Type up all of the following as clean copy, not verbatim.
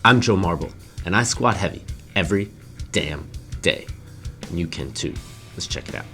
I'm Joe Marble, and I squat heavy every damn day. And you can too. Let's check it out.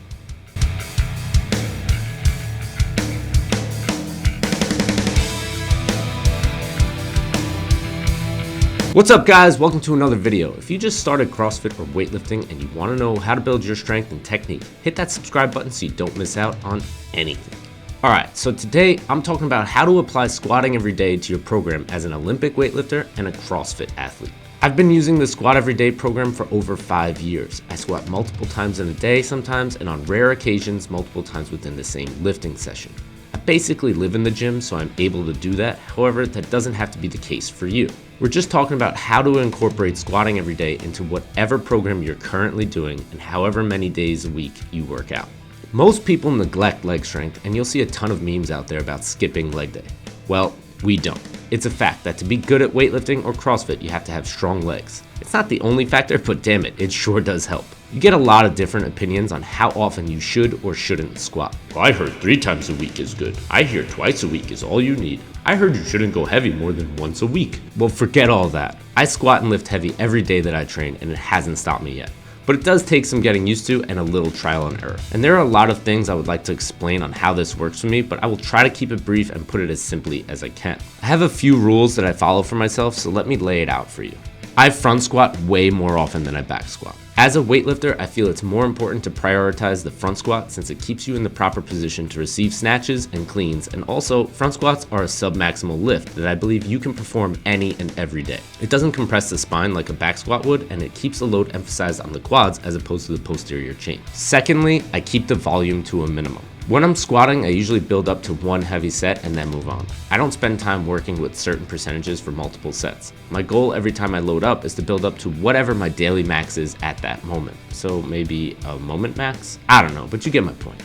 What's up, guys? Welcome to another video. If you just started CrossFit or weightlifting and you want to know how to build your strength and technique, hit that subscribe button so you don't miss out on anything. Alright, so today I'm talking about how to apply squatting every day to your program as an Olympic weightlifter and a CrossFit athlete. I've been using the Squat Every Day program for over 5 years. I squat multiple times in a day sometimes, and on rare occasions, multiple times within the same lifting session. I basically live in the gym, so I'm able to do that. However, that doesn't have to be the case for you. We're just talking about how to incorporate squatting every day into whatever program you're currently doing and however many days a week you work out. Most people neglect leg strength, and you'll see a ton of memes out there about skipping leg day. Well, we don't. It's a fact that to be good at weightlifting or CrossFit, you have to have strong legs. It's not the only factor, but damn it, it sure does help. You get a lot of different opinions on how often you should or shouldn't squat. I heard 3 times a week is good. I hear twice a week is all you need. I heard you shouldn't go heavy more than once a week. Well, forget all that. I squat and lift heavy every day that I train, and it hasn't stopped me yet. But it does take some getting used to and a little trial and error. And there are a lot of things I would like to explain on how this works for me, but I will try to keep it brief and put it as simply as I can. I have a few rules that I follow for myself, so let me lay it out for you. I front squat way more often than I back squat. As a weightlifter, I feel it's more important to prioritize the front squat since it keeps you in the proper position to receive snatches and cleans, and also front squats are a sub-maximal lift that I believe you can perform any and every day. It doesn't compress the spine like a back squat would, and it keeps the load emphasized on the quads as opposed to the posterior chain. Secondly, I keep the volume to a minimum. When I'm squatting, I usually build up to one heavy set and then move on. I don't spend time working with certain percentages for multiple sets. My goal every time I load up is to build up to whatever my daily max is at that moment. So maybe a moment max? I don't know, but you get my point.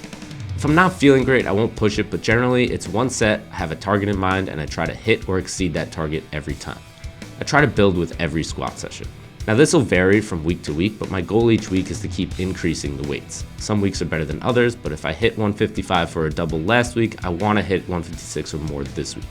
If I'm not feeling great, I won't push it, but generally it's one set, I have a target in mind, and I try to hit or exceed that target every time. I try to build with every squat session. Now this will vary from week to week, but my goal each week is to keep increasing the weights. Some weeks are better than others, but if I hit 155 for a double last week, I want to hit 156 or more this week.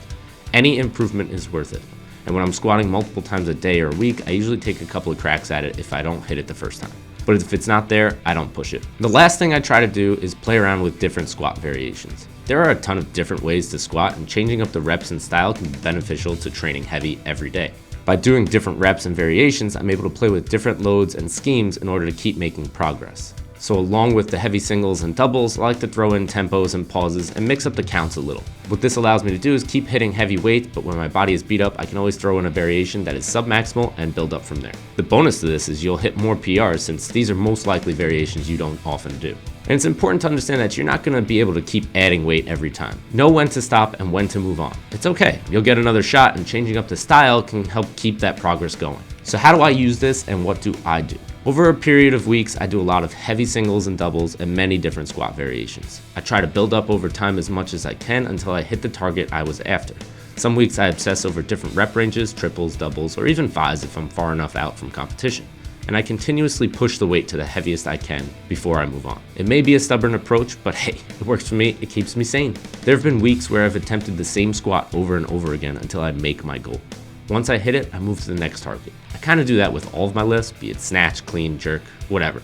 Any improvement is worth it. And when I'm squatting multiple times a day or a week, I usually take a couple of cracks at it if I don't hit it the first time. But if it's not there, I don't push it. The last thing I try to do is play around with different squat variations. There are a ton of different ways to squat, and changing up the reps and style can be beneficial to training heavy every day. By doing different reps and variations, I'm able to play with different loads and schemes in order to keep making progress. So along with the heavy singles and doubles, I like to throw in tempos and pauses and mix up the counts a little. What this allows me to do is keep hitting heavy weights, but when my body is beat up, I can always throw in a variation that is sub-maximal and build up from there. The bonus to this is you'll hit more PRs since these are most likely variations you don't often do. And it's important to understand that you're not going to be able to keep adding weight every time. Know when to stop and when to move on. It's okay. You'll get another shot, and changing up the style can help keep that progress going. So how do I use this and what do I do? Over a period of weeks, I do a lot of heavy singles and doubles and many different squat variations. I try to build up over time as much as I can until I hit the target I was after. Some weeks I obsess over different rep ranges, triples, doubles, or even fives if I'm far enough out from competition. And I continuously push the weight to the heaviest I can before I move on. It may be a stubborn approach, but hey, it works for me, it keeps me sane. There have been weeks where I've attempted the same squat over and over again until I make my goal. Once I hit it, I move to the next target. I kind of do that with all of my lifts, be it snatch, clean, jerk, whatever.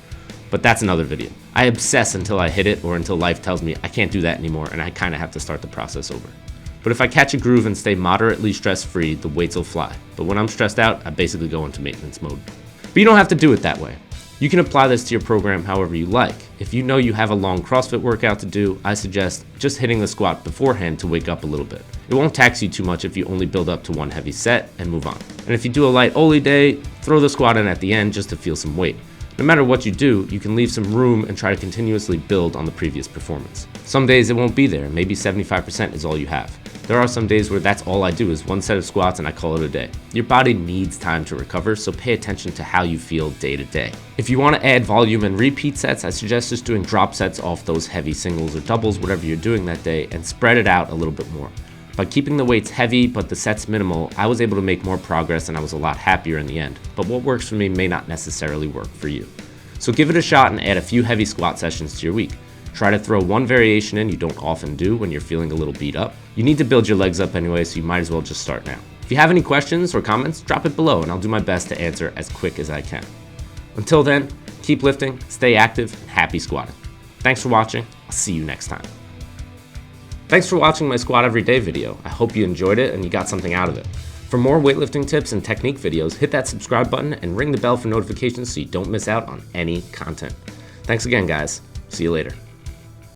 But that's another video. I obsess until I hit it or until life tells me I can't do that anymore and I kind of have to start the process over. But if I catch a groove and stay moderately stress-free, the weights will fly. But when I'm stressed out, I basically go into maintenance mode. But you don't have to do it that way. You can apply this to your program however you like. If you know you have a long CrossFit workout to do, I suggest just hitting the squat beforehand to wake up a little bit. It won't tax you too much if you only build up to one heavy set and move on. And if you do a light Oli day, throw the squat in at the end just to feel some weight. No matter what you do, you can leave some room and try to continuously build on the previous performance. Some days it won't be there, maybe 75% is all you have. There are some days where that's all I do is one set of squats and I call it a day. Your body needs time to recover, so pay attention to how you feel day to day. If you want to add volume and repeat sets, I suggest just doing drop sets off those heavy singles or doubles, whatever you're doing that day, and spread it out a little bit more. By keeping the weights heavy but the sets minimal, I was able to make more progress and I was a lot happier in the end. But what works for me may not necessarily work for you. So give it a shot and add a few heavy squat sessions to your week. Try to throw one variation in you don't often do when you're feeling a little beat up. You need to build your legs up anyway, so you might as well just start now. If you have any questions or comments, drop it below and I'll do my best to answer as quick as I can. Until then, keep lifting, stay active, and happy squatting. Thanks for watching. I'll see you next time. Thanks for watching my Squat Every Day video. I hope you enjoyed it and you got something out of it. For more weightlifting tips and technique videos, hit that subscribe button and ring the bell for notifications so you don't miss out on any content. Thanks again, guys. See you later.